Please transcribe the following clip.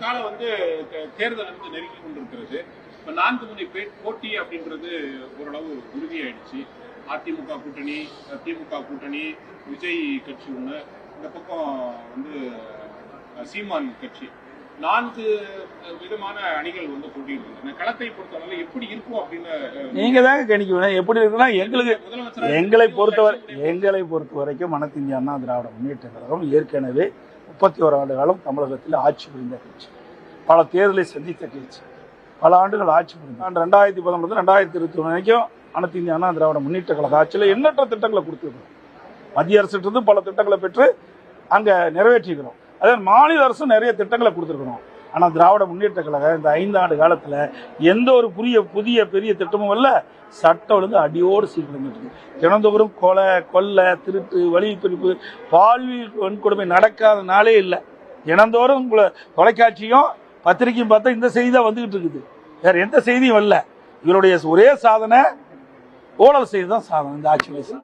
கால தேர்தல் நெருங்கி கொண்டிருக்கிறது. இப்ப 4 முனை போட்டி அப்படின்றது ஓரளவு உறுதியாயிடுச்சு. அதிமுக கூட்டணி, திமுக கூட்டணி, விஜய் கட்சி ஒண்ணு, இந்த பக்கம் சீமான் கட்சி, 4 விதமான அணிகள் போட்டியிடுறாங்க. களத்தை பொறுத்தவரை எப்படி இருக்கும் அப்படின்னு நீங்க தாங்க கணிக்கணும். எப்படி இருக்குன்னா எங்களை பொறுத்த வரைக்கும் அனைத்து இந்திய அண்ணா திராவிட முன்னேற்ற கழகம் ஏற்கனவே 31 ஆண்டு காலம் தமிழகத்தில் ஆட்சி புரிந்த கட்சி, பல தேர்தலை சந்தித்த கட்சி, பல ஆண்டுகள் ஆட்சி புரிந்த 2019 2021 வரைக்கும் அனைத்து இந்திய அண்ணா திராவிட முன்னேற்ற கழக ஆட்சியில் எண்ணற்ற திட்டங்களை கொடுத்துருக்கோம். மத்திய அரசு பல திட்டங்களை பெற்று அங்க நிறைவேற்றிக்கிறோம். அதே மாநில அரசு நிறைய திட்டங்களை கொடுத்துருக்கணும். ஆனால் திராவிட முன்னேற்ற கழகம் இந்த 5 ஆண்டு காலத்தில் எந்த ஒரு புதிய பெரிய திட்டமும் இல்ல. சட்டம் ஒழுங்கு அடியோடு சீக்கிரம் தினந்தோறும் கொலை, கொள்ளை, திருட்டு, வழிப்பிரிப்பு, பாலியல் வன்கொடுமை நடக்காத நாளே இல்லை. தினந்தோறும் தொலைக்காட்சியும் பத்திரிகையும் பார்த்தா இந்த செய்தி தான் வந்துகிட்டு இருக்குது. வேற எந்த செய்தியும் வரல. இவருடைய ஒரே சாதனை ஊழல் செய்து தான் சாதனை இந்த ஆட்சி வயசு.